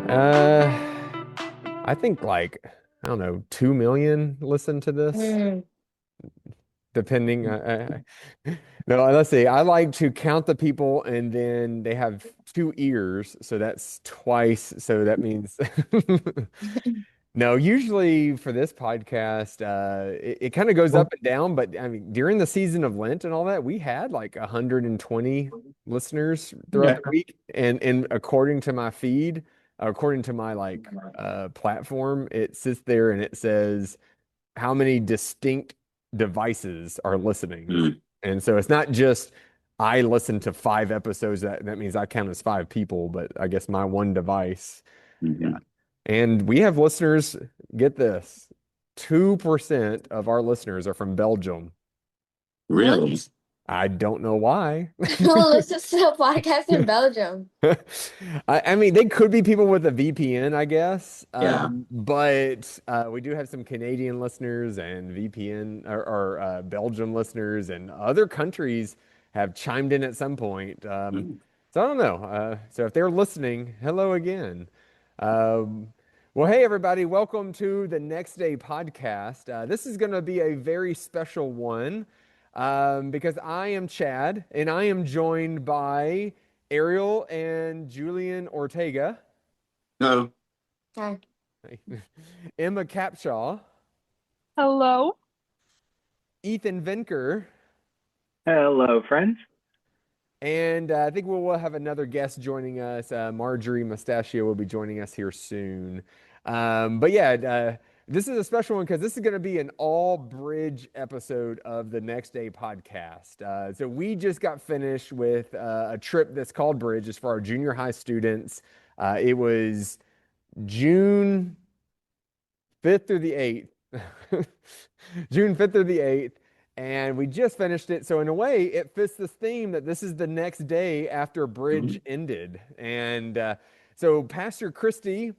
Uh, I think like I don't know, 2 million listen to this, Mm. depending. No, let's see. I like to count the people, and then they have two ears, so that's twice. So that means no. Usually for this podcast, it kind of goes up and down. But I mean, during the season of Lent and all that, we had like 120 listeners throughout Yeah. the week, and according to my feed, according to my like platform, it sits there and it says how many distinct devices are listening. Mm. And so it's not just I listen to 5 episodes, that means I count as 5 people, but I guess my one device. Yeah. Mhm. And we have listeners, get this, 2% of our listeners are from Belgium. Really? I don't know why. Well, listen to a podcast in Belgium. I mean, they could be people with a VPN, I guess. Yeah. But we do have some Canadian listeners and VPN or Belgium listeners, and other countries have chimed in at some point. Mm. So I don't know. So if they're listening, hello again. Um, well, hey, everybody, welcome to the Next Day podcast. This is going to be a very special one because I am Chad and I am joined by Ariel and Julian Ortega, No. Hi. Emma Capshaw, Hello. Ethan Vinker, Hello, friends. and I think we'll have another guest joining us. Marjorie Mustachio will be joining us here soon. But yeah, this is a special one because this is going to be an all bridge episode of the Next Day podcast. So we just got finished with a trip that's called Bridge. It's for our junior high students. It was June 5th through the 8th. June 5th through the 8th. And we just finished it. So, in a way, it fits this theme that this is the next day after Bridge Mhm. ended. And so, Pastor Christy,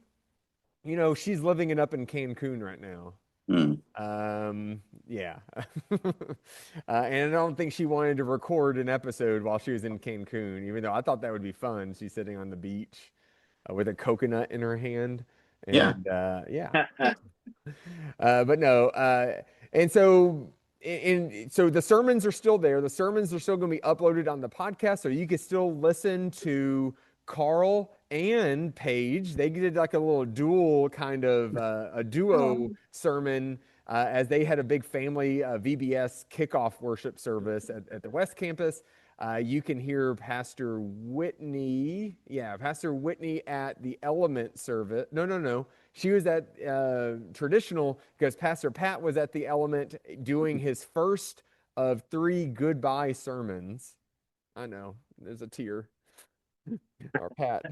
you know, she's living it up in Cancun right now. Mm. Yeah. And I don't think she wanted to record an episode while she was in Cancun, even though I thought that would be fun. She's sitting on the beach with a coconut in her hand. Yeah. And yeah. But no, and so so the sermons are still there. The sermons are still going to be uploaded on the podcast, so you can still listen to Carl and Paige. They did like a little dual kind of a duo Oh. sermon as they had a big family VBS kickoff worship service at the West Campus. You can hear Pastor Whitney, yeah, Pastor Whitney at the Element service. No. She was at traditional because Pastor Pat was at the Element doing his first of 3 goodbye sermons. I know, there's a tear. Our Pat.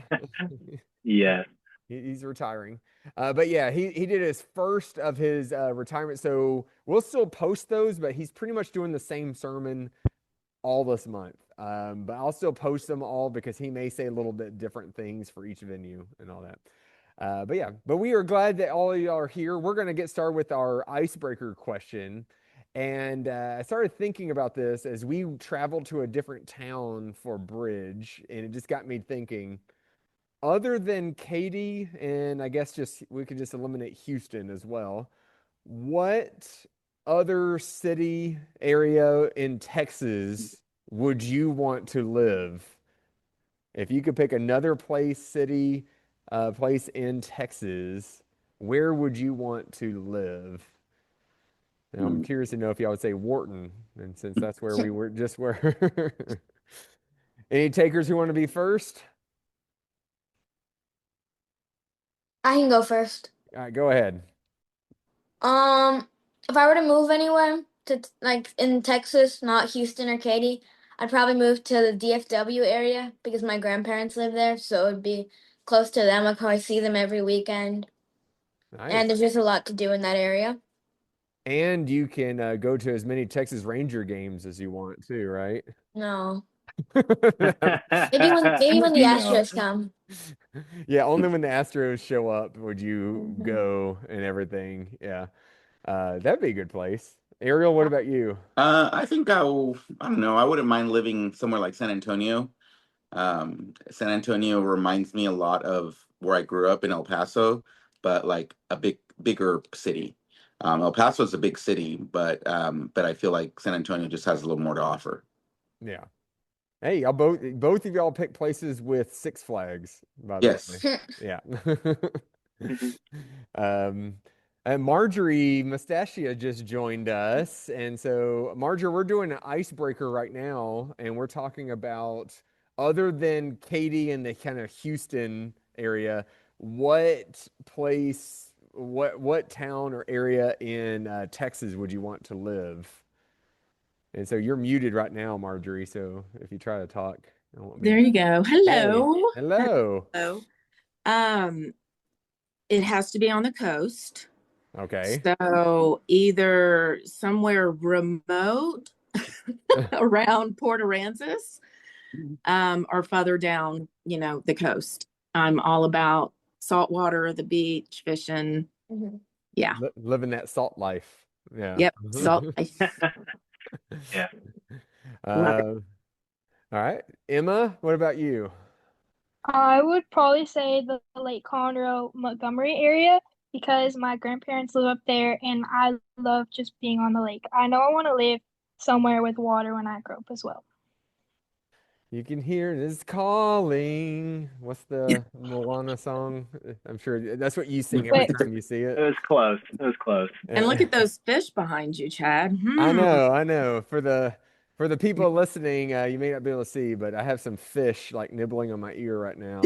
Yes. He's retiring. But yeah, he did his first of his retirement. So we'll still post those, but he's pretty much doing the same sermon all this month. But I'll still post them all because he may say a little bit different things for each venue and all that. But yeah, but we are glad that all of y'all are here. We're going to get started with our icebreaker question. And I started thinking about this as we traveled to a different town for Bridge, and it just got me thinking, other than Katy, and I guess just we could just eliminate Houston as well, what other city area in Texas would you want to live? If you could pick another place, city, place in Texas, where would you want to live? Now, I'm Mm. curious to know if y'all would say Wharton, and since that's where we were just were. Any takers who want to be first? I can go first. All right, go ahead. Um, if I were to move anywhere to like in Texas, not Houston or Katy, I'd probably move to the DFW area because my grandparents live there, so it'd be close to them. I could always see them every weekend, and Nice. there's just a lot to do in that area. And you can go to as many Texas Ranger games as you want too, right? No. Maybe when the Yeah. Astros come. Yeah, only when the Astros show up would you Mhm. go and everything. Yeah. That'd be a good place. Ariel, what about you? I think I don't know. I wouldn't mind living somewhere like San Antonio. San Antonio reminds me a lot of where I grew up in El Paso, but like a bigger city. El Paso is a big city, but I feel like San Antonio just has a little more to offer. Yeah. Hey, y'all both of y'all pick places with Six Flags, by the way. Yes. Yeah. Um, and Marjorie Mustachia just joined us. And so, Marjorie, we're doing an icebreaker right now, and we're talking about other than Katy and the kind of Houston area, what place, what town or area in Texas would you want to live? And so you're muted right now, Marjorie. So if you try to talk, I won't be. There you go. Hey, Hello. hello. Hello. Um, it has to be on the coast. Okay. So either somewhere remote around Port Aransas, or further down, the coast. I'm all about saltwater, the beach, fishing. Mhm. Yeah. Living that salt life. Yeah. Yep. Salt life. Yeah. Love it. Uh, all right. Emma, what about you? I would probably say the Lake Conroe, Montgomery area because my grandparents live up there and I love just being on the lake. I know I want to live somewhere with water when I grow up as well. You can hear this calling. What's the Moana song? I'm sure that's what you sing every Wait, time you see It it. was close. It was close. And look at those fish behind you, Chad. I know, I know. For the people listening, you may not be able to see, but I have some fish like nibbling on my ear right now.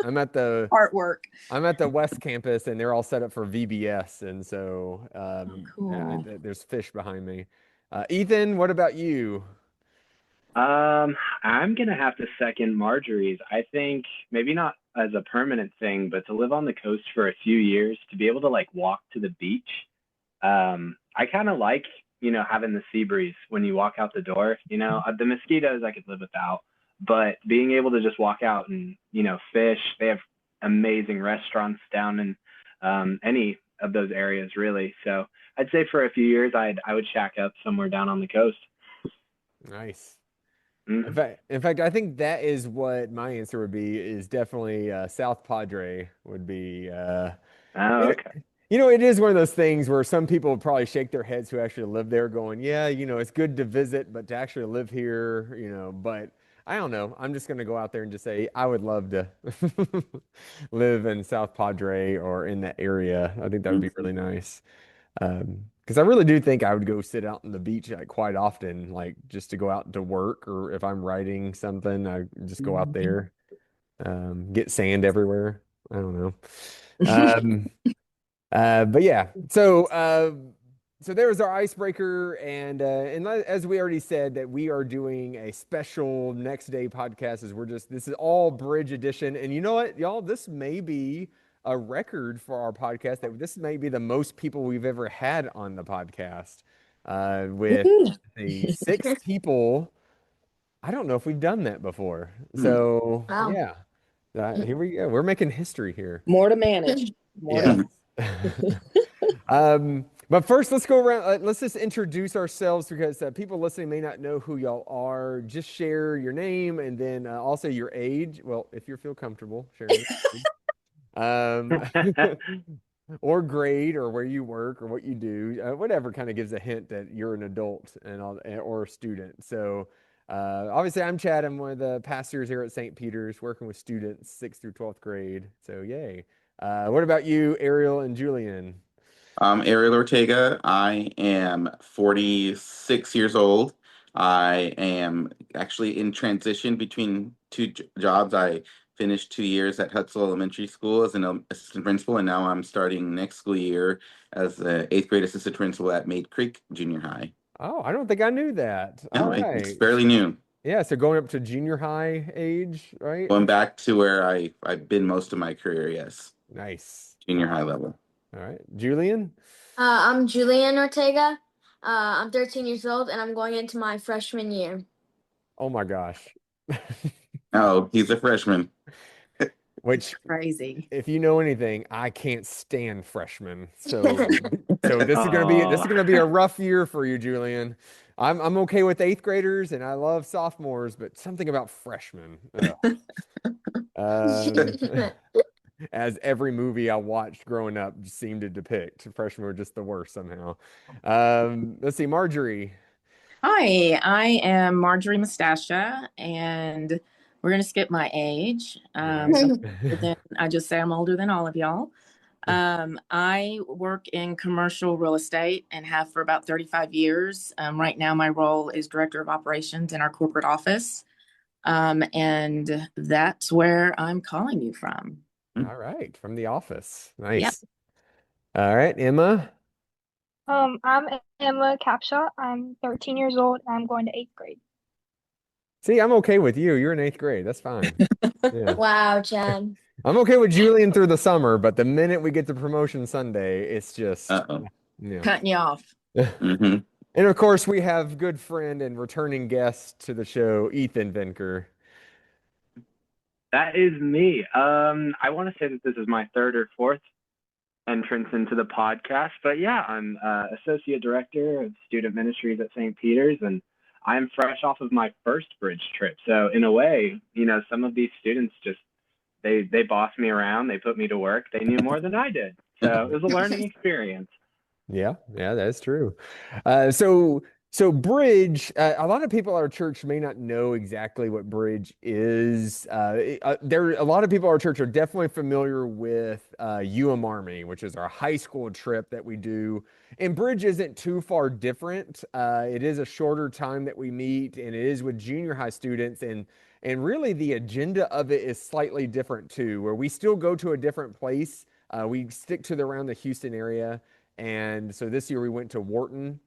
I'm at the Artwork. I'm at the West Campus, and they're all set up for VBS, and so Oh, yeah, cool. there's fish behind me. Ethan, what about you? I'm gonna have to second Marjorie's. I think maybe not as a permanent thing, but to live on the coast for a few years, to be able to like walk to the beach. I kind of like, having the sea breeze when you walk out the door. The mosquitoes I could live without, but being able to just walk out and, fish. They have amazing restaurants down in any of those areas, really. So I'd say for a few years, I would shack up somewhere down on the coast. Nice. Hmm. In fact, I think that is what my answer would be. Is definitely South Padre would be. Oh, It, okay. it is one of those things where some people would probably shake their heads who actually live there, going, "Yeah, it's good to visit, but to actually live here, But I don't know. I'm just gonna go out there and just say I would love to live in South Padre or in that area. I think that would be really nice. Because I really do think I would go sit out on the beach like quite often, like just to go out to work, or if I'm writing something, I just go out there, get sand everywhere. I don't know. Um, but yeah, so there was our icebreaker, and as we already said, that we are doing a special next day podcast. This is all bridge edition, and you know what, y'all, this may be a record for our podcast. That this may be the most people we've ever had on the podcast, with Woohoo. the 6 people. I don't know if we've done that before. Hmm. So Wow. yeah, here we go. We're making history here. More to manage. More Yeah. to But first, let's go around. Let's just introduce ourselves because people listening may not know who y'all are. Just share your name and then also your age. Well, if you feel comfortable sharing your age. Or grade or where you work or what you do, whatever kind of gives a hint that you're an adult or a student. So obviously, I'm Chad. I'm one of the pastors here at St. Peter's, working with students 6th through 12th grade. So yay. What about you, Ariel and Julian? I'm Ariel Ortega. I am 46 years old. I am actually in transition between two jobs. I finished 2 years at Hutzel Elementary School as an assistant principal, and now I'm starting next school year as the eighth grade assistant principal at Maid Creek Junior High. Oh, I don't think I knew that. All No, it's right. fairly new. Yeah, so going up to junior high age, right? Going back to where I've been most of my career, yes, Nice. junior high level. All right. Julian? I'm Julian Ortega. I'm 13 years old and I'm going into my freshman year. Oh my gosh. Oh, he's a freshman. Which, Crazy. if you know anything, I can't stand freshmen. So this is Oh, gonna be a rough year for you, Julian. I'm okay with eighth graders and I love sophomores, but something about freshmen. Ugh. Uh, as every movie I watched growing up seemed to depict, freshmen were just the worst somehow. Let's see, Marjorie. Hi, I am Marjorie Mustachia, and we're going to skip my age. All 'Cause right. I just say I'm older than all of y'all. I work in commercial real estate and have for about 35 years. Right now, my role is director of operations in our corporate office. And that's where I'm calling you from. All right, from the office. Yep. Nice. All right, Emma. I'm Emma Capshaw. I'm 13 years old and I'm going to eighth grade. See, I'm okay with you. You're in eighth grade. That's fine. Yeah. Wow, Chad. I'm okay with Julian through the summer, but the minute we get to promotion Sunday, it's just, uh-oh. yeah. Cutting you off. Hmm. And of course, we have good friend and returning guest to the show, Ethan Venker. That is me. I want to say that this is my third or fourth entrance into the podcast, but yeah, I'm associate director of student ministries at St. Peter's, and I'm fresh off of my first bridge trip. So in a way, some of these students just they bossed me around, they put me to work, they knew more than I did. So it was a learning experience. Yeah, yeah, that's true. So bridge, a lot of people at our church may not know exactly what bridge is. A lot of people at our church are definitely familiar with UM which is our high school trip that we do. And bridge isn't too far different. It is a shorter time that we meet, and it is with junior high students. And really, the agenda of it is slightly different too, where we still go to a different place. We stick to around the Houston area. And so this year we went to Wharton,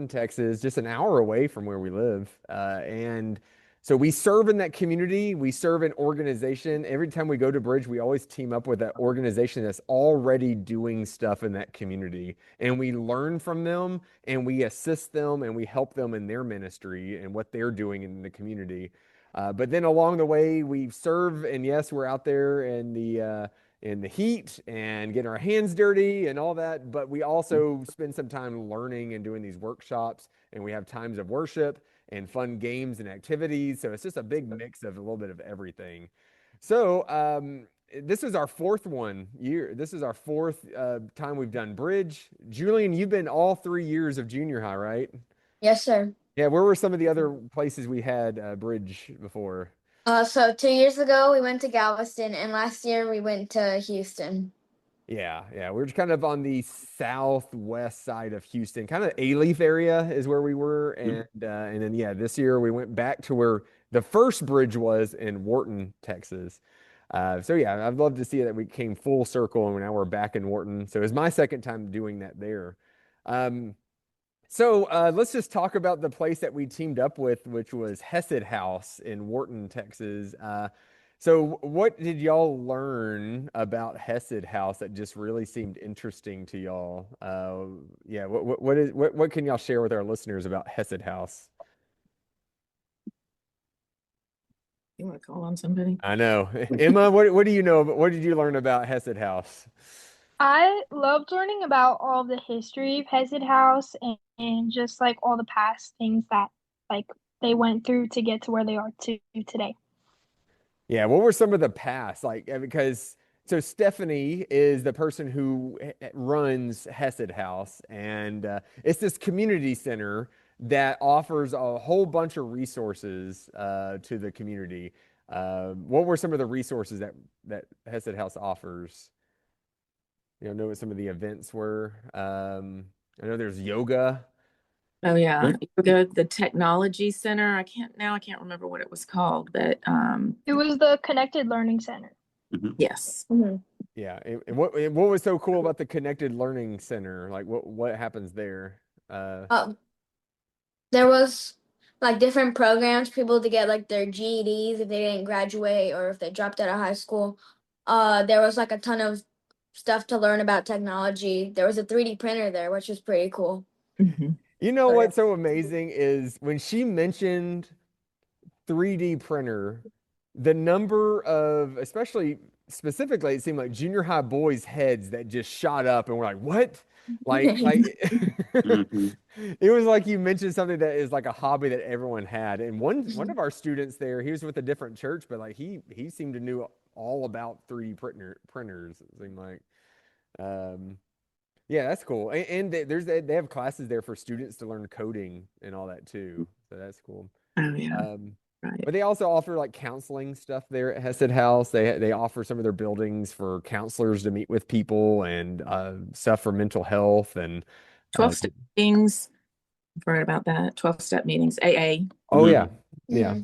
Texas, just an hour away from where we live. And so we serve in that community. We serve an organization. Every time we go to Bridge, we always team up with that organization that's already doing stuff in that community. And we learn from them and we assist them and we help them in their ministry and what they're doing in the community. But then along the way, we serve, and yes, we're out there in the heat and getting our hands dirty and all that. But we also spend some time learning and doing these workshops, and we have times of worship and fun games and activities. So it's just a big mix of a little bit of everything. So this is our fourth one year. This is our fourth time we've done bridge. Julian, you've been all 3 years of junior high, right? Yes, sir. Yeah. Where were some of the other places we had bridge before? So 2 years ago we went to Galveston, and last year we went to Houston. Yeah, yeah. We're just kind of on the southwest side of Houston, kind of A-Leaf area is where we were, and then yeah, this year we went back to where the first bridge was in Wharton, Texas. So yeah, I'd love to see that we came full circle and now we're back in Wharton. So it's my second time doing that there. Um, so let's just talk about the place that we teamed up with, which was Hesed House in Wharton, Texas. So what did y'all learn about Hesed House that just really seemed interesting to y'all? Yeah, what can y'all share with our listeners about Hesed House? You want to call on somebody? I know. Emma, what do you know? What did you learn about Hesed House? I loved learning about all the history of Hesed House and just like all the past things that like they went through to get to where they are to today. Yeah, what were some of the past? Like, because so Stephanie is the person who runs Hesed House, and it's this community center that offers a whole bunch of resources to the community. What were some of the resources that Hesed House offers? Know what some of the events were. I know there's yoga. Oh yeah, yoga, the technology center. I can't remember what it was called, but It was the Connected Learning Center. yes. Mhm. Yeah, and what was so cool about the Connected Learning Center? Like, what happens there? Uh, there was like different programs for people to get like their GEDs if they didn't graduate or if they dropped out of high school. There was like a ton of stuff to learn about technology. There was a 3D printer there, which was pretty cool. Mhm. You know So, yeah. what's so amazing is when she mentioned 3D printer, the number of, especially specifically, it seemed like junior high boys' heads that just shot up and were like, what? Like Mhm. it was like you mentioned something that is like a hobby that everyone had. And one of our students there, he was with a different church, but like he seemed to knew all about 3D printers, it seemed like. Um, yeah, that's cool. And they have classes there for students to learn coding and all that too. So that's cool. Oh yeah, Um, right. but they also offer like counseling stuff there at Hesed House. They offer some of their buildings for counselors to meet with people and stuff for mental health and 12-step meetings. I've heard about that. 12-step meetings, AA. oh Mhm. yeah, yeah.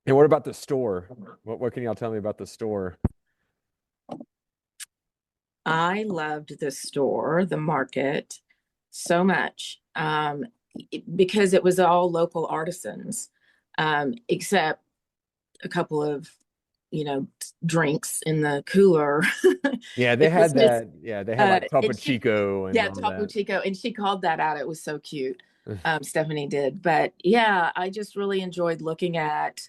And what about the store? What can y'all tell me about the store? I loved the store, the market, so much because it was all local artisans, except a couple of, drinks in the cooler. Yeah, they It was had just, that. Yeah, they had like and Topo she, Chico and yeah, all Topo that. Chico, and she called that out. It was so cute. Stephanie did, but yeah, I just really enjoyed looking at,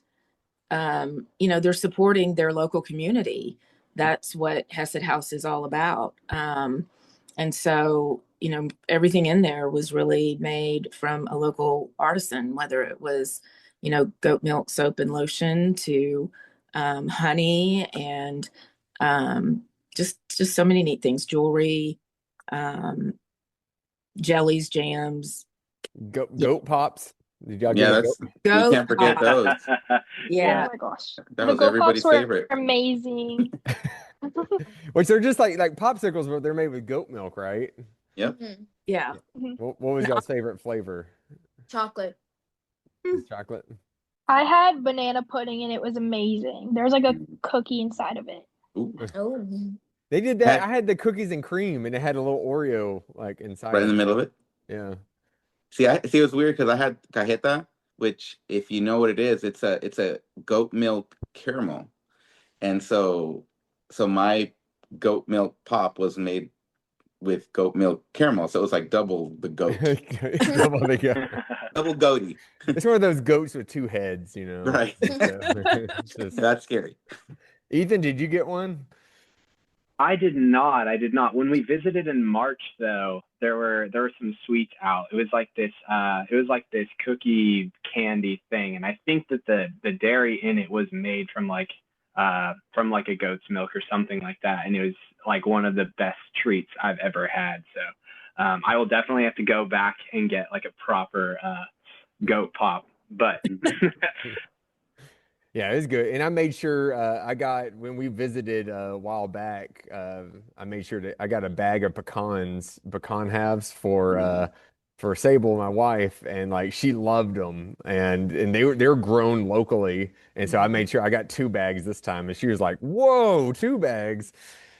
they're supporting their local community. That's what Hesed House is all about. And so, everything in there was really made from a local artisan, whether it was, goat milk, soap, and lotion to honey and just so many neat things, jewelry, um, jellies, jams. Yeah. Goat pops. Did y'all get Yeah, a goat? we Goat can't forget pop. those. Oh Yeah. my gosh. That The was Go Pops everybody's were favorite. amazing. Which they're just like popsicles, but they're made with goat milk, right? Yep. Yeah. What was y'all's favorite flavor? Chocolate. Is chocolate? I had banana pudding and it was amazing. There was like a cookie inside of it. Ooh. Oh. They did that. Had I had the cookies and cream, and it had a little Oreo like inside right in of the it. middle of it. Yeah. See, it was weird because I had cajeta, which, if you know what it is, it's a goat milk caramel, and so my goat milk pop was made with goat milk caramel, so it was like double the goat, Double the goat. double goaty. It's one of those goats with two heads, you know. Right. So, it's just... That's scary. Ethan, did you get one? I did not. I did not. When we visited in March, though, there were some sweets out. It was like this cookie candy thing, and I think that the dairy in it was made from like a goat's milk or something like that, and it was like one of the best treats I've ever had. So I will definitely have to go back and get like a proper goat pop. But Yeah, it was good. And I made sure I got when we visited a while back, I made sure that I got a bag of pecan halves for Sable, my wife, and like she loved them and they were grown locally. And so I made sure I got 2 bags this time and she was like, "Whoa, 2 bags."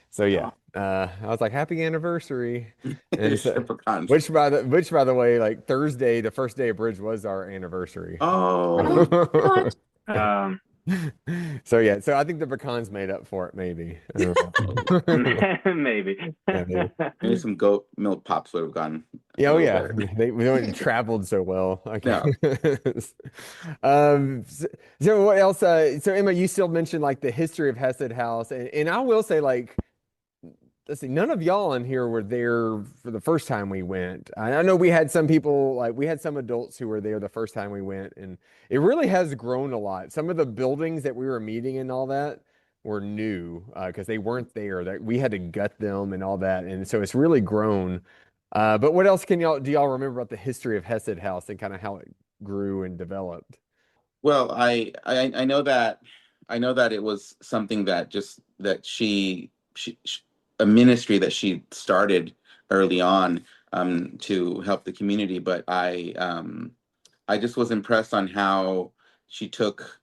So yeah. I was like, "Happy anniversary." And so, Pecans. which by the way, like Thursday, the first day of Bridge was our anniversary. Oh, um, So yeah, so I think the pecans made up for it, maybe. I don't know. maybe. Yeah, maybe. maybe some goat milk pops would have gone Yeah, a oh little yeah, better. they went traveled so well. I No. guess. So what else? So Emma, you still mentioned like the history of Hesed House, and I will say like let's see, none of y'all in here were there for the first time we went. I know we had some people, like we had some adults who were there the first time we went, and it really has grown a lot. Some of the buildings that we were meeting and all that were new because they weren't there. That we had to gut them and all that, and so it's really grown. But what else do y'all remember about the history of Hesed House and kind of how it grew and developed? Well, I know that it was something that just that she a ministry that she started early on to help the community, but I just was impressed on how she took,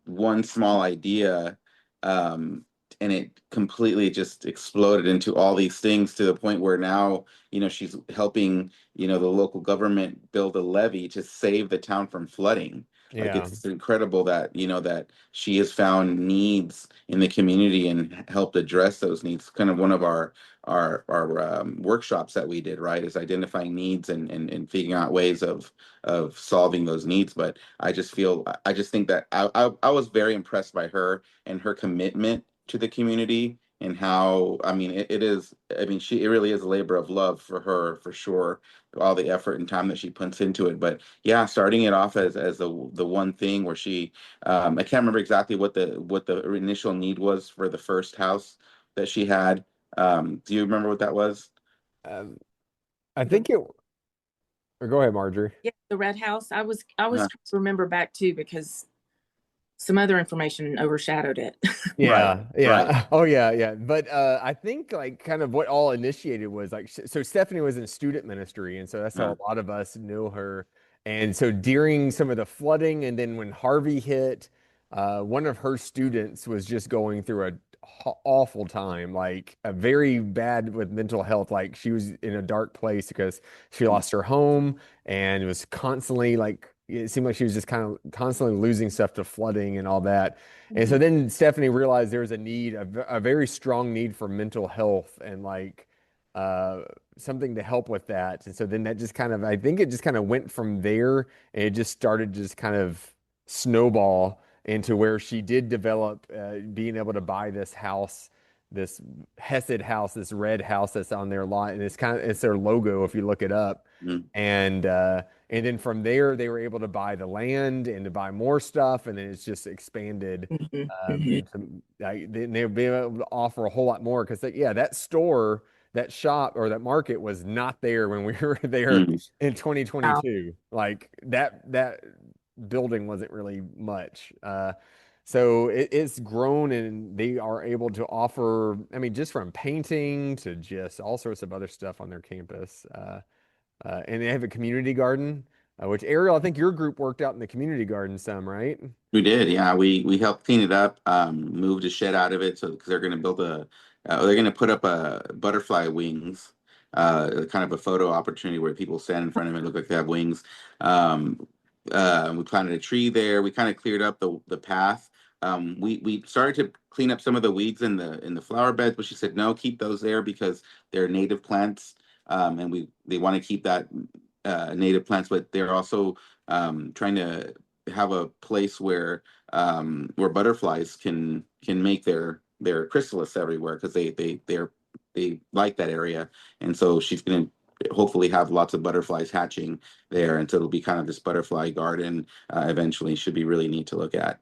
one small idea, um, and it completely just exploded into all these things to the point where now, she's helping, the local government build a levee to save the town from flooding. Like Yeah. it's incredible that, that she has found needs in the community and helped address those needs. Kind of one of our workshops that we did, right, is identifying needs and figuring out ways of solving those needs. But I just think that I was very impressed by her and her commitment to the community, and how, I mean, it is, I mean, it really is a labor of love for her, for sure, all the effort and time that she puts into it. But yeah, starting it off as the one thing where she, I can't remember exactly what the initial need was for the first house that she had. Do you remember what that was? Um, I The think it, or go ahead, Marjorie. Yeah, the red house. I was Uh, trying to remember back too because some other information overshadowed it. right, Yeah, right. yeah. Oh, yeah, yeah. But I think like kind of what all initiated was like so Stephanie was in student ministry, and so that's how Uh, a lot of us knew her. And so during some of the flooding, and then when Harvey hit, one of her students was just going through a awful time, like a very bad with mental health. Like she was in a dark place because she lost her home and it was constantly like it seemed like she was just kind of constantly losing stuff to flooding and all that. And so Mhm. then Stephanie realized there was a need, a very strong need for mental health and like uh, something to help with that. And so then that just kind of, I think it just kind of went from there and it just started to just kind of snowball into where she did develop being able to buy this house, this Hesed house, this red house that's on their lot. And it's their logo if you look it up. mm, And then from there, they were able to buy the land and to buy more stuff. And then it's just expanded Mhm. Mhm. into like, they'll be able to offer a whole lot more because, yeah, that store, that shop, or that market was not there when we were there mm, in Wow. 2022. Like that building wasn't really much. So it's grown and they are able to offer, I mean, just from painting to just all sorts of other stuff on their campus. And they have a community garden, which Ariel, I think your group worked out in the community garden some, right? we did, yeah. We helped clean it up, moved a shed out of it, so because they're going to put up a butterfly wings, kind of a photo opportunity where people stand in front of it, look like they have wings. Um, we planted a tree there. We kind of cleared up the path. We started to clean up some of the weeds in the flower beds, but she said no, keep those there because they're native plants, and they want to keep that native plants, but they're also trying to have a place where butterflies can make their chrysalis everywhere because they like that area, and so she's going to hopefully have lots of butterflies hatching there, and so it'll be kind of this butterfly garden. Eventually, should be really neat to look at.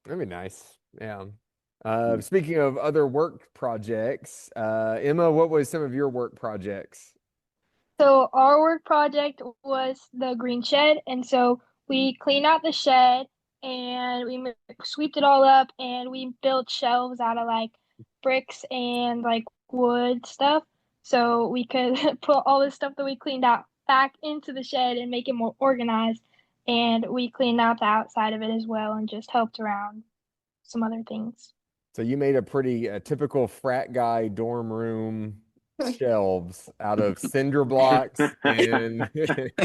That'd be nice. Yeah. Speaking of other work projects, Emma, what was some of your work projects? So our work project was the green shed, and so we cleaned out the shed and we sweeped it all up, and we built shelves out of like bricks and like wood stuff, so we could put all the stuff that we cleaned out back into the shed and make it more organized. And we cleaned out the outside of it as well, and just helped around some other things. So you made a pretty typical frat guy dorm room shelves out of cinder blocks and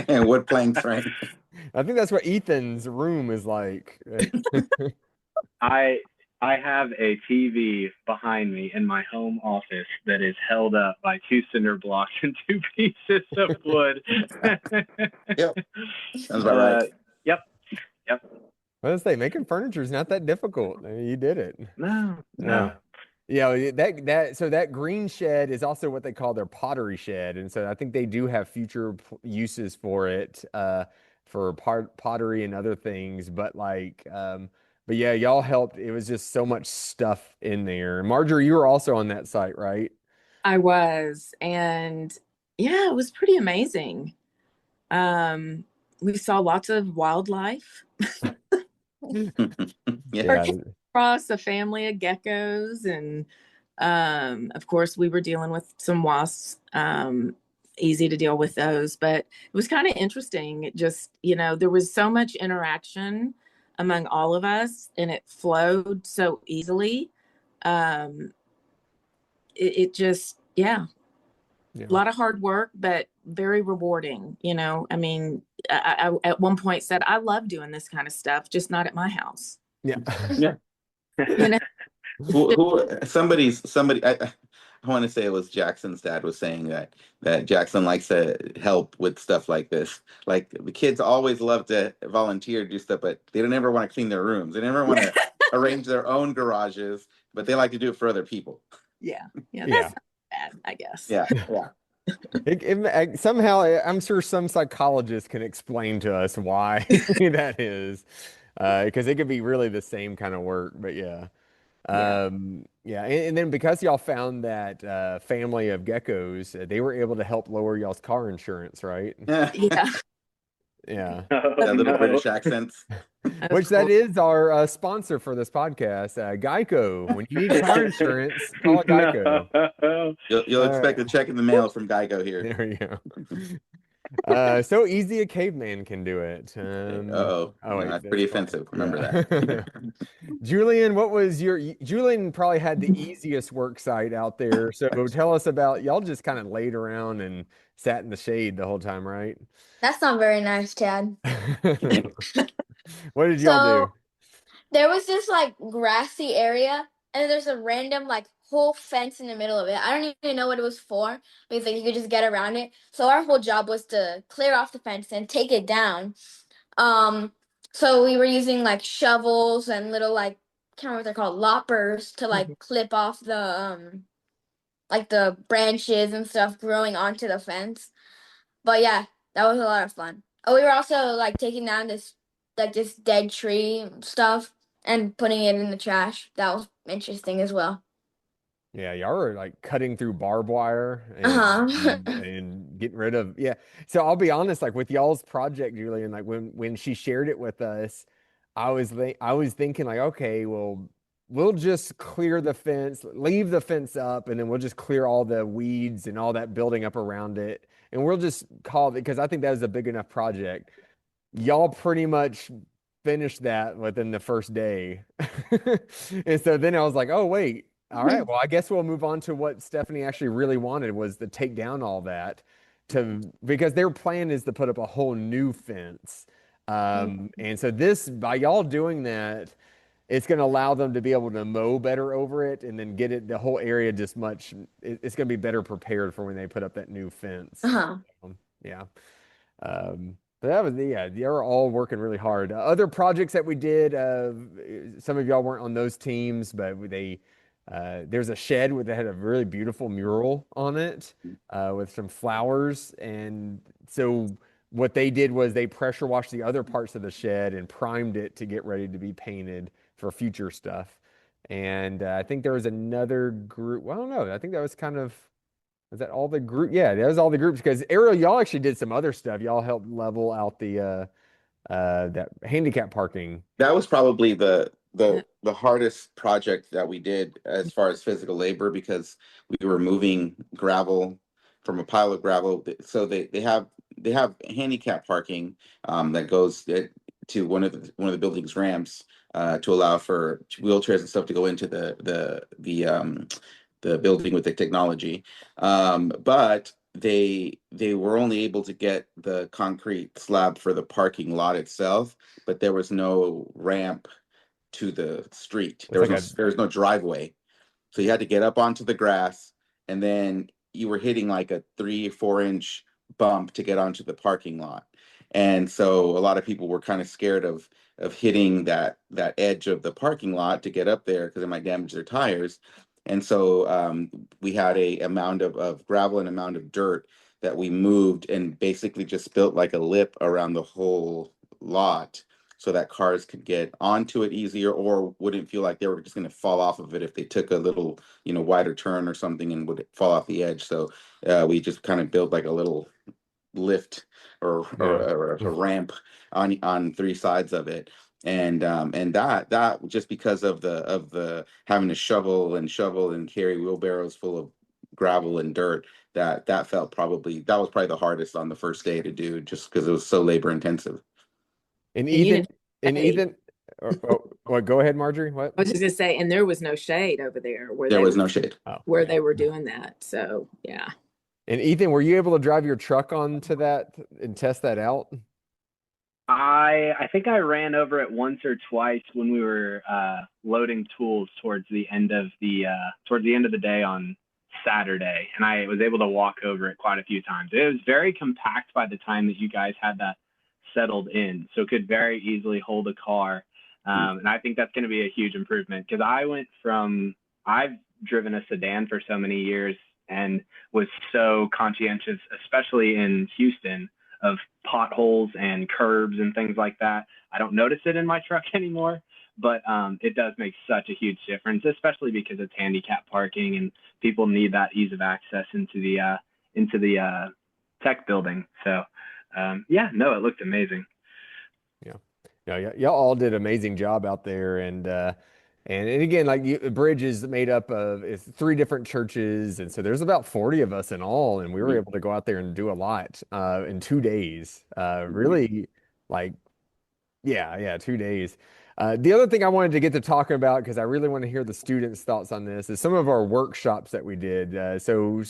And wood planks, right? I think that's what Ethan's room is like. I I have a TV behind me in my home office that is held up by two cinder blocks and two pieces of wood. Yep, sounds about uh, right. yep, yep. I was say making furniture is not that difficult. I mean, you did it. No, Yeah. no. Yeah, so that green shed is also what they call their pottery shed, and so I think they do have future uses for it, for pottery and other things. But yeah, y'all helped. It was just so much stuff in there. Marjorie, you were also on that site, right? I was, and yeah, it was pretty amazing. Um, we saw lots of wildlife. Yeah. Or Yeah, came across a family of geckos, and of course, we were dealing with some wasps. Easy to deal with those, but it was kind of interesting. It just, there was so much interaction among all of us, and it flowed so easily. Um, it just, yeah, a yeah. lot of hard work, but very rewarding. I mean, I at one point said, I love doing this kind of stuff, just not at my house. Yeah. Yeah. You know, Somebody I want to say it was Jackson's dad was saying that Jackson likes to help with stuff like this. Like the kids always love to volunteer to do stuff, but they don't ever want to clean their rooms. They never want to arrange their own garages, but they like to do it for other people. yeah, Yeah. that's not bad, I guess. Yeah. Somehow, I'm sure some psychologists can explain to us why that is, because it could be really the same kind of work. But yeah. Yeah. Yeah, and then because y'all found that family of geckos, they were able to help lower y'all's car insurance, right? Yeah. Yeah. Oh, That little no. British accents. Which that is our sponsor for this podcast, Geico. When you need car insurance, call Geico. No. You'll All expect right. a check in the mail from Geico here. There we go. So easy a caveman can do it. Oh, Wait, that's pretty that's fine. offensive. Remember Yeah. that. Julian, what was Julian probably had the easiest work site out there. So tell us about y'all just kind of laid around and sat in the shade the whole time, right? That's not very nice, Chad. What did y'all do? So there was this like grassy area, and there's a random like whole fence in the middle of it. I don't even know what it was for because like you could just get around it. So our whole job was to clear off the fence and take it down. Um, so we were using like shovels and little like I can't remember what they're called, loppers to like clip off the like the branches and stuff growing onto the fence. But yeah, that was a lot of fun. Oh, we were also like taking down this dead tree stuff and putting it in the trash. That was interesting as well. Yeah, y'all were like cutting through barbed wire Uh-huh. and getting rid of yeah. So I'll be honest, like with y'all's project, Julian, like when she shared it with us, I was thinking like, okay, well, we'll just clear the fence, leave the fence up, and then we'll just clear all the weeds and all that building up around it, and we'll just call it because I think that was a big enough project. Y'all pretty much finished that within the first day. And so then I was like, oh, wait. All right. Well, I guess we'll move on to what Stephanie actually really wanted was to take down all that because their plan is to put up a whole new fence. And so by y'all doing that, it's going to allow them to be able to mow better over it and then get the whole area it's going to be better prepared for when they put up that new fence. Uh-huh. Yeah. But that was they were all working really hard. Other projects that we did, some of y'all weren't on those teams, but there's a shed that had a really beautiful mural on it with some flowers. And so what they did was they pressure washed the other parts of the shed and primed it to get ready to be painted for future stuff. And I think there was another group. Well, I don't know. I think that was kind of. Was that all the group? Yeah, that was all the groups because Ariel, y'all actually did some other stuff. Y'all helped level out the that handicap parking. That was probably the hardest project that we did as far as physical labor because we were moving gravel from a pile of gravel. So they have handicap parking that goes to one of the building's ramps to allow for wheelchairs and stuff to go into the building with the technology. But they were only able to get the concrete slab for the parking lot itself, but there was no ramp to the street. It's like a There was no driveway. So you had to get up onto the grass and then you were hitting like a 3 or 4 inch bump to get onto the parking lot. And so a lot of people were kind of scared of hitting that edge of the parking lot to get up there because it might damage their tires. And so we had a mound of gravel and a mound of dirt that we moved and basically just built like a lip around the whole lot so that cars could get onto it easier or wouldn't feel like they were just going to fall off of it if they took a little, wider turn or something and would fall off the edge. So we just kind of built like a little lift or a ramp on 3 sides of it. And that just because of the having to shovel and carry wheelbarrows full of gravel and dirt, that was probably the hardest on the first day to do just because it was so labor intensive. and And you Ethan didn't and say, Ethan. What? Go ahead, Marjorie. What? I was just gonna say, and there was no shade over there There was no shade. Oh, where yeah. they were doing that. So yeah. And Ethan, were you able to drive your truck onto that and test that out? I think I ran over it once or twice when we were loading tools towards the end of the day on Saturday, and I was able to walk over it quite a few times. It was very compact by the time that you guys had that settled in, so it could very easily hold a car. And I think that's going to be a huge improvement because I've driven a sedan for so many years and was so conscientious, especially in Houston, of potholes and curbs and things like that. I don't notice it in my truck anymore, but it does make such a huge difference, especially because it's handicap parking and people need that ease of access into the tech building. So yeah, no, it looked amazing. Yeah. No, y'all all did an amazing job out there. And again, like Bridge is made up of it's three different churches. And so there's about 40 of us in all. And we were able to go out there and do a lot in 2 days. Really like yeah, 2 days. The other thing I wanted to get to talking about, because I really want to hear the students' thoughts on this, is some of our workshops that we did. So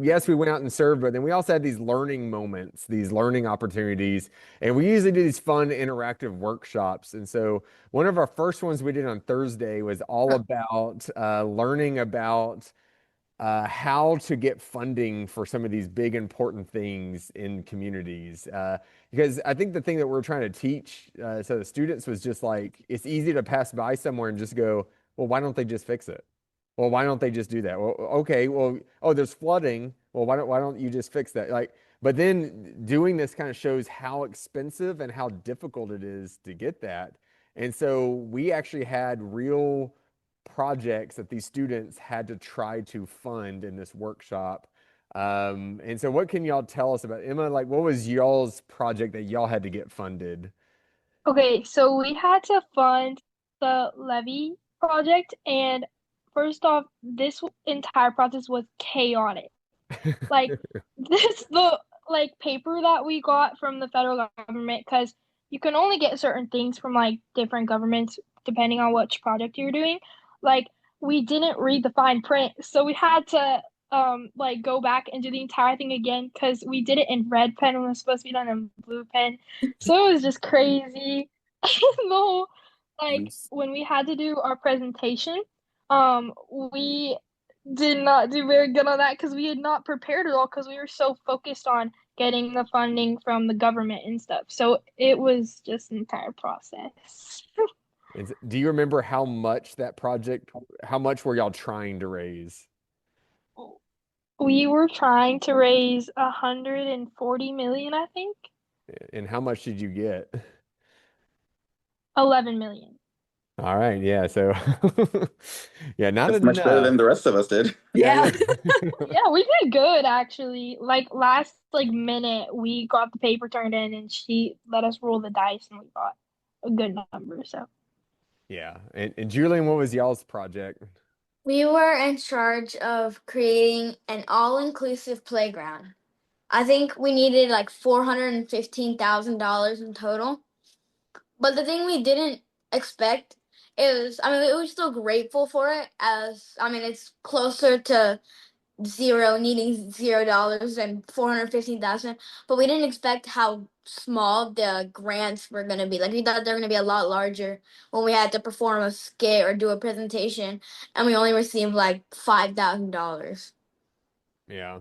yes, we went out and served, but then we also had these learning moments, these learning opportunities, and we usually do these fun interactive workshops. And so one of our first ones we did on Thursday was all about learning about how to get funding for some of these big important things in communities. Because I think the thing that we're trying to teach so the students was just like it's easy to pass by somewhere and just go, well, why don't they just fix it? Well, why don't they just do that? Well, okay, well, oh, there's flooding. Well, why don't you just fix that? Like, but then doing this kind of shows how expensive and how difficult it is to get that. And so we actually had real projects that these students had to try to fund in this workshop. And so what can y'all tell us about Emma? Like, what was y'all's project that y'all had to get funded? Okay, so we had to fund the levy project, and first off, this entire process was chaotic. Like the like paper that we got from the federal government, because you can only get certain things from like different governments depending on which project you're doing. Like we didn't read the fine print, so we had to like go back and do the entire thing again because we did it in red pen when it was supposed to be done in blue pen. So it was just crazy. No, like when we had to do our presentation, we did not do very good on that because we had not prepared at all because we were so focused on getting the funding from the government and stuff. So it was just an entire process. Do you remember how much were y'all trying to raise? We were trying to raise 140 million, I think. And how much did you get? 11 million. All right, yeah. So yeah, not That's much better enough. than the rest of us did. Yeah, yeah. Yeah, we did good actually. Like last like minute we got the paper turned in and she let us roll the dice and we got a good number. So Yeah. And Julian, what was y'all's project? We were in charge of creating an all-inclusive playground. I think we needed like $415,000 in total. But the thing we didn't expect is, I mean, we were still grateful for it as, I mean, it's closer to zero, needing $0 and 415,000. But we didn't expect how small the grants were going to be. Like, we thought they were going to be a lot larger when we had to perform a skit or do a presentation, and we only received like $5,000. Yeah.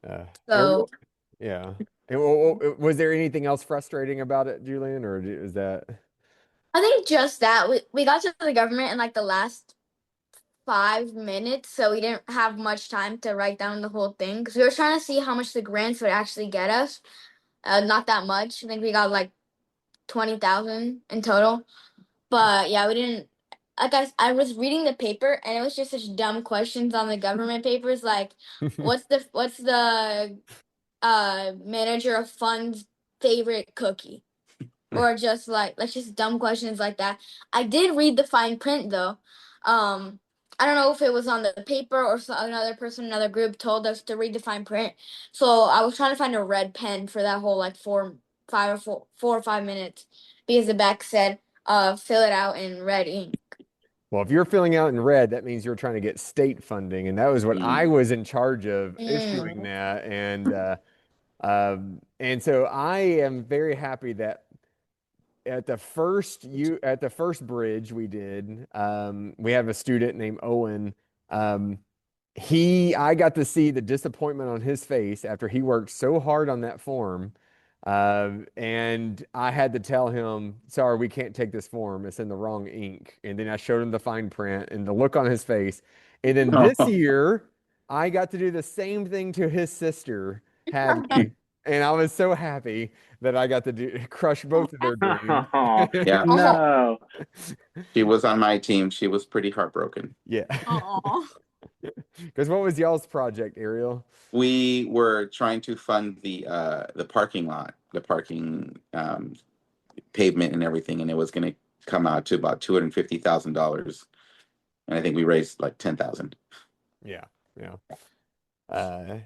Uh, So yeah. And was there anything else frustrating about it, Julian, or is that? I think just that we got to the government in like the last 5 minutes, so we didn't have much time to write down the whole thing because we were trying to see how much the grants would actually get us. Not that much. I think we got like 20,000 in total. But yeah, we didn't. Like I was reading the paper and it was just such dumb questions on the government papers, like what's the manager of funds favorite cookie? Or just like let's just dumb questions like that. I did read the fine print though. I don't know if it was on the paper or another person, another group told us to read the fine print. So I was trying to find a red pen for that whole like 4 or 5 minutes because the back said, fill it out in red ink. Well, if you're filling out in red, that means you're trying to get state funding, and that was what I Mm. was in charge of issuing Mm. that. And so I am very happy that at the first bridge we did, we have a student named Owen. Um, I got to see the disappointment on his face after he worked so hard on that form. And I had to tell him, sorry, we can't take this form. It's in the wrong ink. And then I showed him the fine print and the look on his face. And then this year, I got to do the same thing to his sister, Hadley. And I was so happy that I got to crush both of their dreams. Oh, Yeah, Oh. no. she was on my team. She was pretty heartbroken. Yeah. Oh. Because what was y'all's project, Ariel? We were trying to fund the parking lot, the parking pavement and everything, and it was going to come out to about $250,000, and I think we raised like 10,000. Yeah, yeah.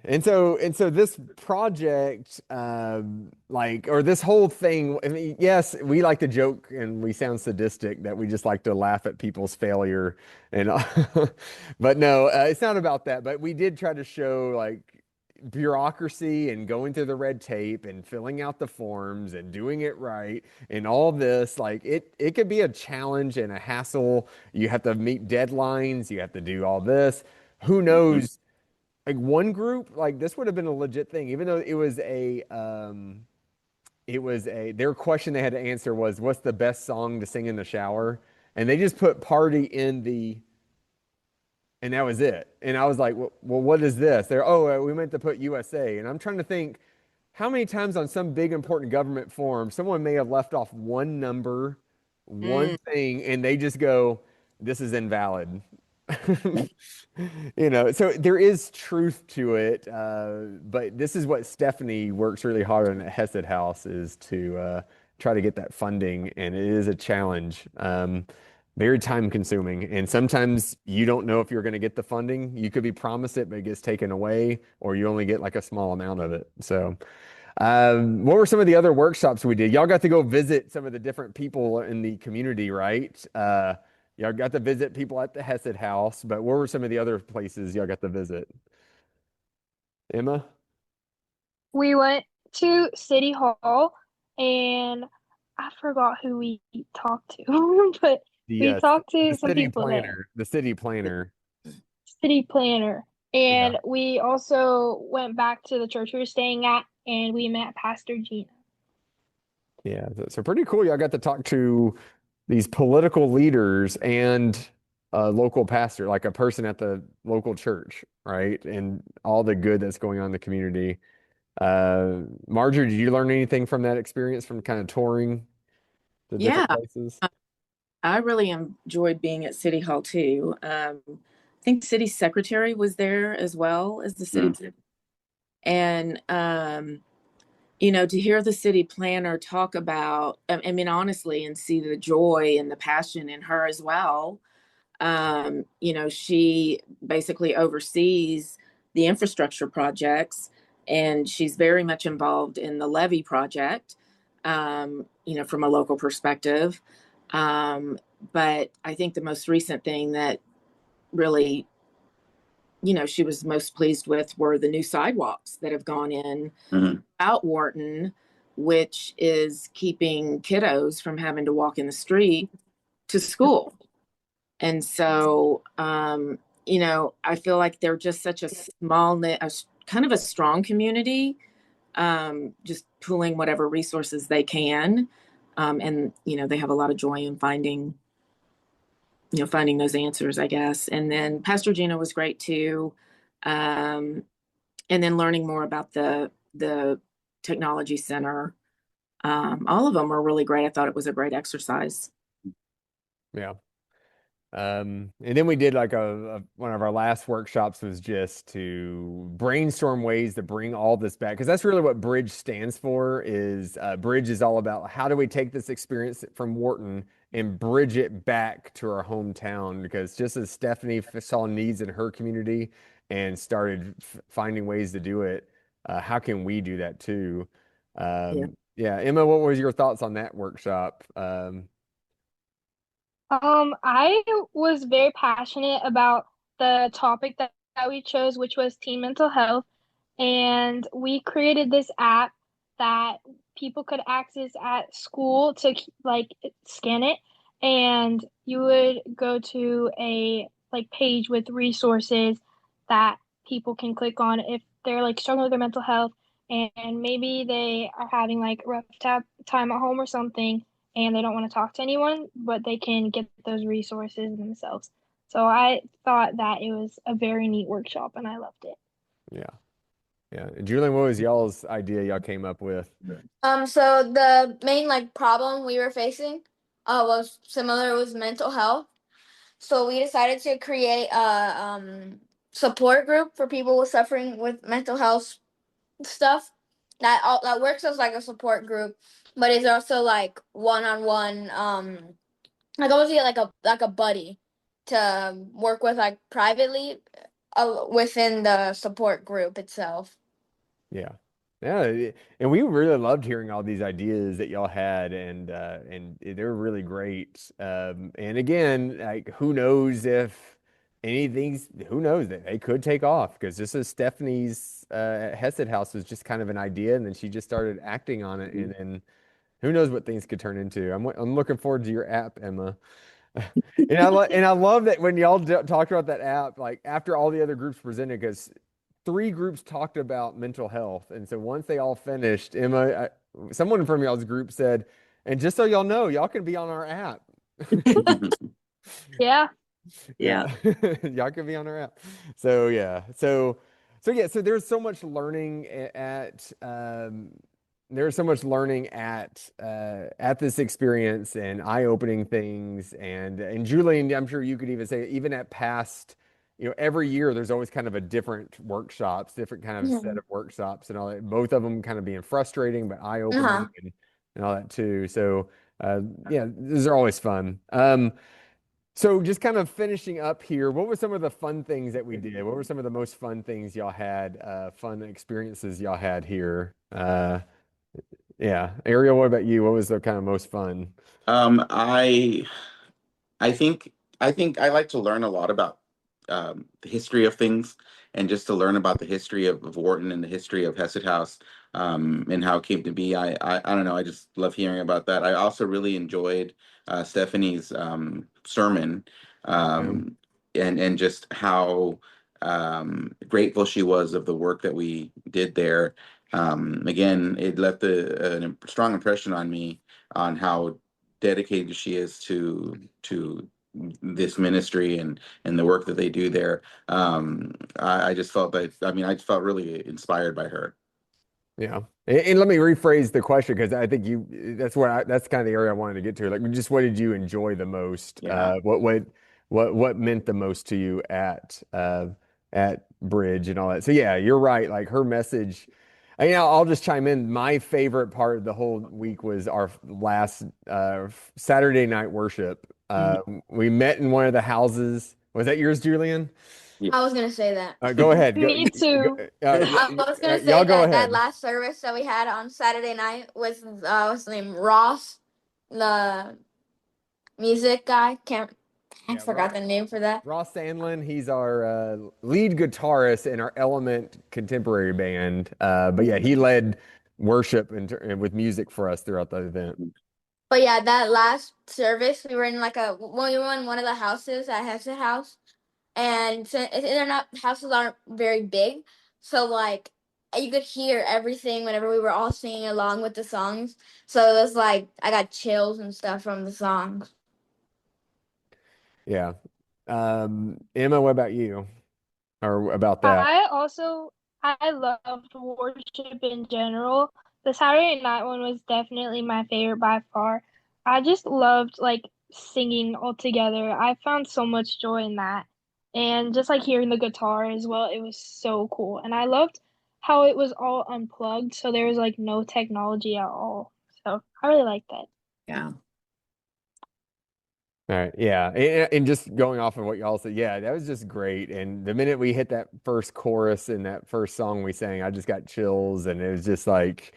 And so this project, or this whole thing, I mean, yes, we like to joke and we sound sadistic that we just like to laugh at people's failure and but no, it's not about that. But we did try to show like bureaucracy and going through the red tape and filling out the forms and doing it right and all this. Like it could be a challenge and a hassle. You have to meet deadlines, you have to do all this. Who Mhm. knows? Like one group, like this would have been a legit thing, even though their question they had to answer was, what's the best song to sing in the shower? And they just put party and that was it. And I was like, well, what is this? We meant to put USA. And I'm trying to think how many times on some big important government form, someone may have left off one number, one Mm. thing, and they just go, this is invalid. So there is truth to it, but this is what Stephanie works really hard on at Hesed House is to try to get that funding, and it is a challenge. Very time consuming, and sometimes you don't know if you're going to get the funding. You could be promised it, but it gets taken away, or you only get like a small amount of it. So, what were some of the other workshops we did? Y'all got to go visit some of the different people in the community, right? Y'all got to visit people at the Hesed House, but what were some of the other places y'all got to visit? Emma? We went to City Hall and I forgot who we talked to, but we talked The to some city people there. planner. The city planner. City planner. Yeah. And we also went back to the church we were staying at and we met Pastor Gina. Yeah. So pretty cool. Y'all got to talk to these political leaders and a local pastor, like a person at the local church, right? And all the good that's going on in the community. Marjorie, did you learn anything from that experience from kind of touring the Yeah, different places? I really enjoyed being at City Hall too. I think City Secretary was there as well as the city. Mm. And, to hear the city planner talk about, I mean, honestly, and see the joy and the passion in her as well. She basically oversees the infrastructure projects and she's very much involved in the levee project, from a local perspective. But I think the most recent thing that really, she was most pleased with were the new sidewalks that have gone in Mhm. out Wharton, which is keeping kiddos from having to walk in the street to school. And so, I feel like they're just such a small knit, kind of a strong community, just pooling whatever resources they can. And, they have a lot of joy in finding those answers, I guess. And then Pastor Gina was great too. And then learning more about the technology center. All of them were really great. I thought it was a great exercise. Yeah. And then we did like one of our last workshops was just to brainstorm ways to bring all this back because that's really what Bridge stands for is Bridge is all about how do we take this experience from Wharton and bridge it back to our hometown because just as Stephanie saw needs in her community and started finding ways to do it, how can we do that too? Yeah. Yeah, Emma, what was your thoughts on that workshop? I was very passionate about the topic that we chose, which was teen mental health. And we created this app that people could access at school to like scan it. And you would go to a like page with resources that people can click on if they're like struggling with their mental health and maybe they are having like rough time at home or something and they don't want to talk to anyone, but they can get those resources themselves. So I thought that it was a very neat workshop and I loved it. Yeah. Yeah. Julian, what was y'all's idea y'all came up with? So the main like problem we were facing was similar with mental health. So we decided to create a support group for people suffering with mental health stuff that works as like a support group, but it's also like one-on-one like obviously like a buddy to work with like privately within the support group itself. Yeah. Yeah, and we really loved hearing all these ideas that y'all had, and they're really great. And again, like who knows if anything's, who knows that they could take off because this is Stephanie's Hesed House was just kind of an idea, and then she just started acting on it, and then who knows what things could turn into. I'm looking forward to your app, Emma. And I love that when y'all talked about that app, like after all the other groups presented, because three groups talked about mental health, and so once they all finished, Emma, someone from y'all's group said, "And just so y'all know, y'all can be on our app." Yeah. Yeah, y'all can be on our app. So yeah, so there's so much learning there's so much learning at this experience and eye-opening things and Julian, I'm sure you could even say even at past, every year there's always kind of a different workshops, different kind of set Mhm. of workshops and all that. Both of them kind of being frustrating but Uh-huh. eye-opening and all that too. So yeah, these are always fun. So just kind of finishing up here, what were some of the fun things that we did? What were some of the most fun things y'all had, fun experiences y'all had here? Yeah. Ariel, what about you? What was the kind of most fun? Um, I I think I like to learn a lot about the history of things and just to learn about the history of Wharton and the history of Hesed House and how it came to be. I don't know. I just love hearing about that. I also really enjoyed Stephanie's sermon Yeah. and just how grateful she was of the work that we did there. Again, it left a strong impression on me on how dedicated she is to this ministry and the work that they do there. I just felt that I mean I just felt really inspired by her. Yeah. And let me rephrase the question because I think that's kind of the area I wanted to get to. Like, just what did you enjoy the most? Yeah. What meant the most to you at Bridge and all that? So yeah, you're right. Like her message. I'll just chime in. My favorite part of the whole week was our last Saturday night worship. We met in one of the houses. Was that yours, Julian? I was gonna say that. Go ahead. Me too. I was gonna say Y'all go that that ahead. last service that we had on Saturday night with what's his name, Ross, the music guy. Can't I Yeah, forgot the name for that. Ross Sandlin, he's our lead guitarist in our Element contemporary band. But yeah, he led worship and with music for us throughout the event. But yeah, that last service we were in like we were in one of the houses at Hesed House, and they're not houses aren't very big, so like you could hear everything whenever we were all singing along with the songs. So it was like I got chills and stuff from the songs. Yeah. Emma, what about you? Or about that? I loved worship in general. The Saturday night one was definitely my favorite by far. I just loved like singing all together. I found so much joy in that. And just like hearing the guitar as well, it was so cool. And I loved how it was all unplugged, so there was like no technology at all. So I really liked that. Yeah. All right, yeah, and just going off of what y'all said, yeah, that was just great. And the minute we hit that first chorus and that first song we sang, I just got chills, and it was just like,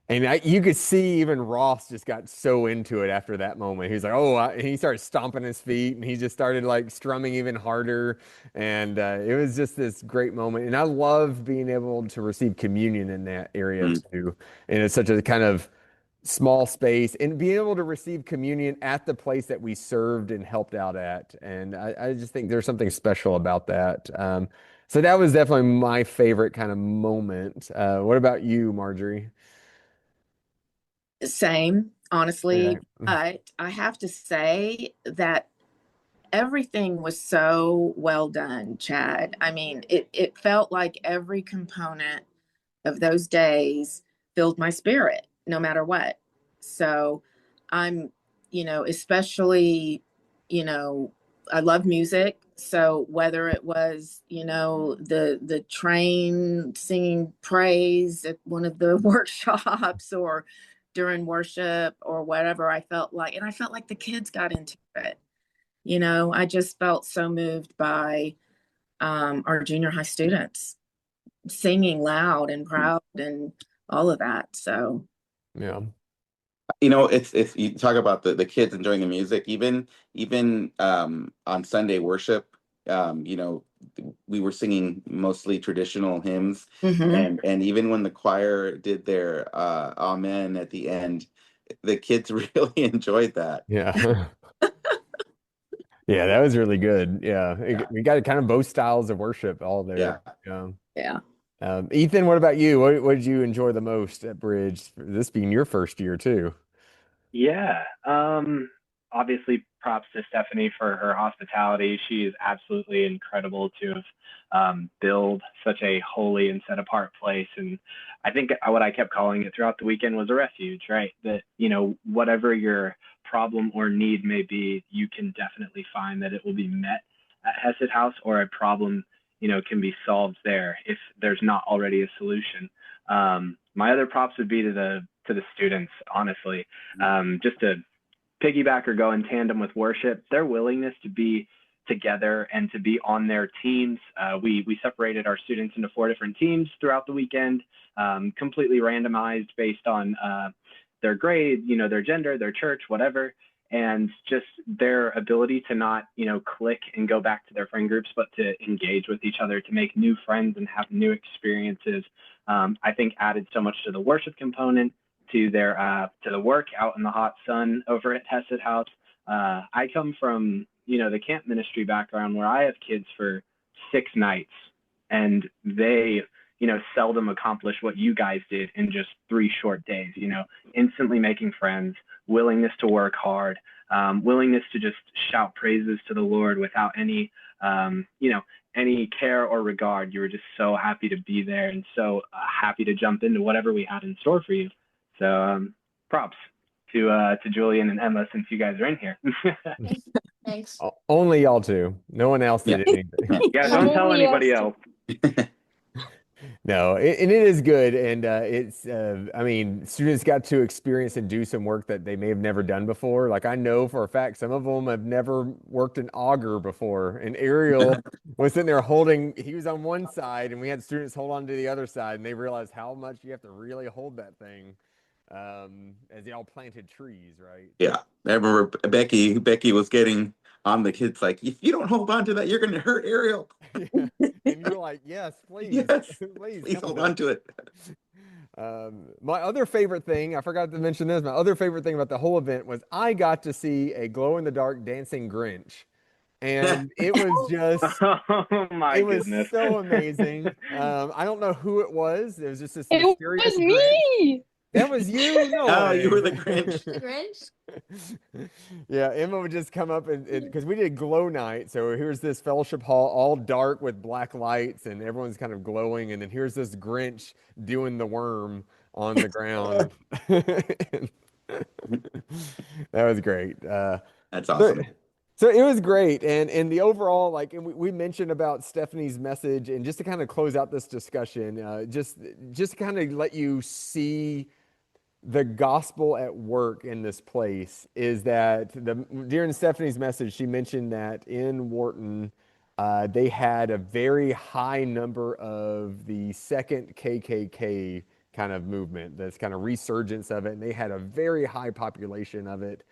And you could see even Ross just got so into it after that moment. He's like, "Oh!" And he started stomping his feet, and he just started like strumming even harder. And it was just this great moment. And I love being able to receive communion in that area Mm. too. And it's such a kind of small space, and being able to receive communion at the place that we served and helped out at. And I just think there's something special about that. So that was definitely my favorite kind of moment. What about you, Marjorie? Same, Yeah. honestly, but I have to say that everything was so well done, Chad. I mean, it felt like every component of those days filled my spirit, no matter what. So I'm, especially, you know, I love music. So whether it was, the train singing praise at one of the workshops or during worship or whatever, I felt like the kids got into it. I just felt so moved by our junior high students singing loud and proud and all of that. So Yeah. It's you talk about the kids enjoying the music, even on Sunday worship, we were singing mostly traditional hymns, mhm. and even when the choir did their amen at the end, the kids really enjoyed that. Yeah. Yeah, that was really good. Yeah. Yeah, We got kind of both styles of worship all there. yeah. Yeah. Yeah. Ethan, what about you? What did you enjoy the most at Bridge? This being your first year too. Yeah. Obviously, props to Stephanie for her hospitality. She is absolutely incredible to have build such a holy and set apart place. And I think what I kept calling it throughout the weekend was a refuge, right? That, whatever your problem or need may be, you can definitely find that it will be met at Hesed House, or a problem, can be solved there if there's not already a solution. My other props would be to the students, honestly, just to piggyback or go in tandem with worship, their willingness to be together and to be on their teams. We separated our students into 4 different teams throughout the weekend, completely randomized based on their grade, their gender, their church, whatever, and just their ability to not, click and go back to their friend groups, but to engage with each other, to make new friends and have new experiences. I think added so much to the worship component, to the work out in the hot sun over at Hesed House. I come from the camp ministry background where I have kids for 6 nights, and they seldom accomplish what you guys did in just 3 short days. Instantly making friends, willingness to work hard, willingness to just shout praises to the Lord without any care or regard. You were just so happy to be there and so happy to jump into whatever we had in store for you. So props to Julian and Emma, since you guys are in here. Thanks. Only y'all two. No one else Yeah. did anything. Yeah, don't tell Only anybody us else. No, and it is good. And I mean, students got to experience and do some work that they may have never done before. Like I know for a fact, some of them have never worked an auger before. And Ariel was sitting there he was on one side, and we had students hold on to the other side, and they realized how much you have to really hold that thing as they all planted trees, right? Yeah, I remember Becky was getting on the kids like, if you don't hold on to that, you're going to hurt Ariel. Yeah. And you were like, yes, please, Yes, please please come hold with us. on to it. My other favorite thing, I forgot to mention this, my other favorite thing about the whole event was I got to see a glow in the dark dancing Grinch. And it was just, Oh my it was goodness. so amazing. I don't know who it was. It was just this It mysterious was Grinch. me. That was you? No Oh, you way. were the Grinch. The Grinch? Yeah, Emma would just come up and because we did glow night. So here's this fellowship hall all dark with black lights and everyone's kind of glowing. And then here's this Grinch doing the worm on the ground. That was great. That's So, awesome. so it was great. And the overall, like, and we mentioned about Stephanie's message, and just to kind of close out this discussion, just kind of let you see the gospel at work in this place is that during Stephanie's message, she mentioned that in Wharton, they had a very high number of the second KKK kind of movement, this kind of resurgence of it. And they had a very high population of it.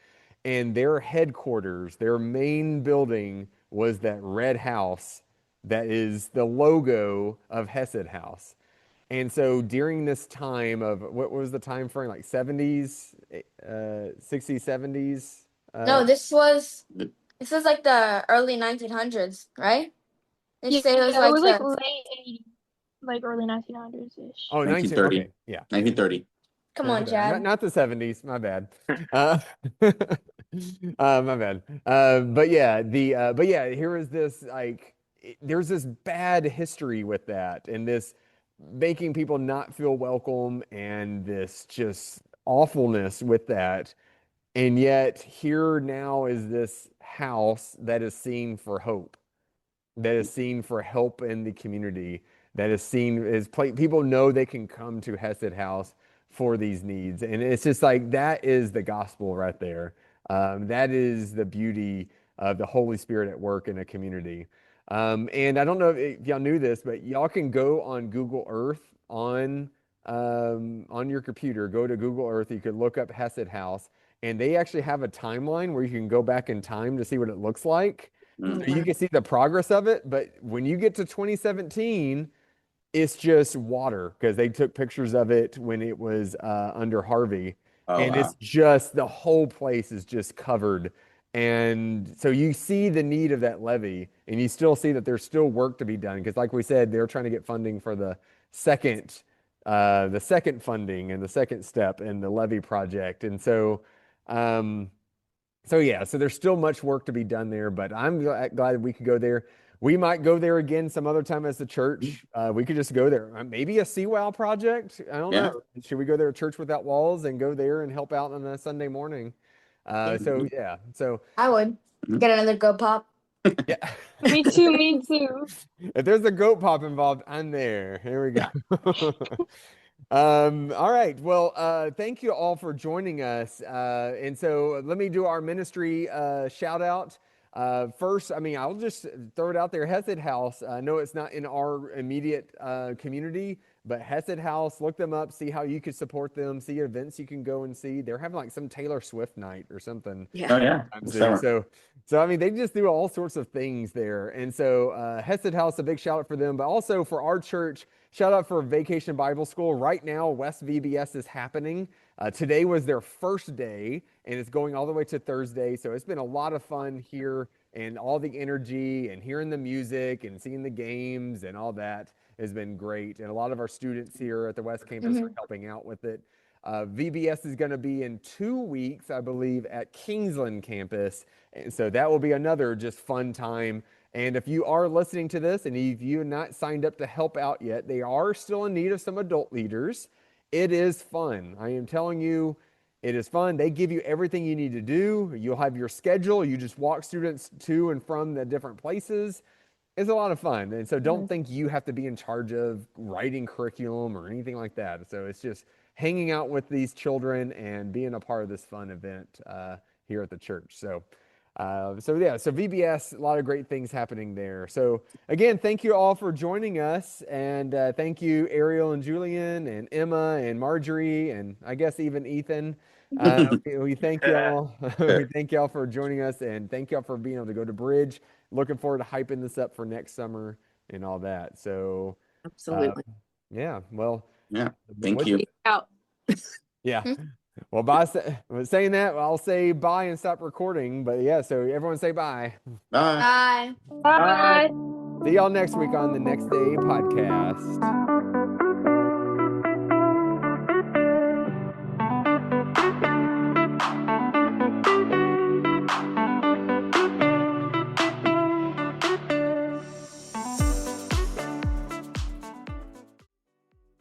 And their headquarters, their main building was that red house that is the logo of Hesed House. And so during this time of what was the time frame, like 70s, 60s, 70s? No, this was like the early 1900s, right? They say it was Yeah, it like was like the late 80s, like early 1900s ish. Oh, 1930. okay, yeah. 1930. come My on, bad. Chad. Not the 70s, my bad. My bad. But yeah, here is this like there's this bad history with that and this making people not feel welcome and this just awfulness with that. And yet here now is this house that is seen for hope, that is seen for help in the community, that is seen as people know they can come to Hesed House for these needs. And it's just like that is the gospel right there. That is the beauty of the Holy Spirit at work in a community. And I don't know if y'all knew this, but y'all can go on Google Earth on your computer. Go to Google Earth. You could look up Hesed House, and they actually have a timeline where you can go back in time to see what it looks like. So you can see the progress of it, but when you get to 2017, it's just water because they took pictures of it when it was under Harvey, Oh, and it's wow. just the whole place is just covered. And so you see the need of that levee, and you still see that there's still work to be done because, like we said, they're trying to get funding for second, the second funding and the second step in the levee project, and um, so yeah, so there's still much work to be done there, but I'm glad we could go there. We might go there again some other time as the church. We could just go there. Maybe a CWOW project. I don't Yeah. know. Should we go there, Church Without Walls, and go there and help out on a Sunday morning? So yeah, so I would get another Go Pop. yeah. Me too, me too. If there's a goat pop involved, I'm there. Here we go. All right. Well, thank you all for joining us. And so let me do our ministry shout out. First, I mean, I'll just throw it out there. Hesed House. I know it's not in our immediate community, but Hesed House, look them up, see how you could support them, see events you can go and see. They're having like some Taylor Swift night or something. Oh, yeah. Soon. So I mean, they just do all sorts of things there. And so Hesed House, a big shout out for them, but also for our church, shout out for Vacation Bible School. Right now, West VBS is happening. Today was their first day, and it's going all the way to Thursday. So it's been a lot of fun here, and all the energy, and hearing the music, and seeing the games, and all that has been great. And a lot of our students here at the West Campus are helping out with it. VBS is going to be in 2 weeks, I believe, at Kingsland campus. And so that will be another just fun time. And if you are listening to this and if you have not signed up to help out yet, they are still in need of some adult leaders. It is fun. I am telling you, it is fun. They give you everything you need to do. You'll have your schedule. You just walk students to and from the different places. It's a lot of fun. And so don't think you have to be in charge of writing curriculum or anything like that. So it's just hanging out with these children and being a part of this fun event here at the church. So VBS, a lot of great things happening there. So again, thank you all for joining us, and thank you Ariel and Julian and Emma and Marjorie and I guess even Ethan. We thank y'all. We thank y'all for joining us, and thank y'all for being able to go to Bridge. Looking forward to hyping this up for next summer and all that. So Absolutely. yeah, well, Yeah. Thank you. Peace out. yeah. Well, saying that, I'll say bye and stop recording. But yeah, so everyone say bye. Bye. Bye. Bye. See y'all next week on the Next Day podcast.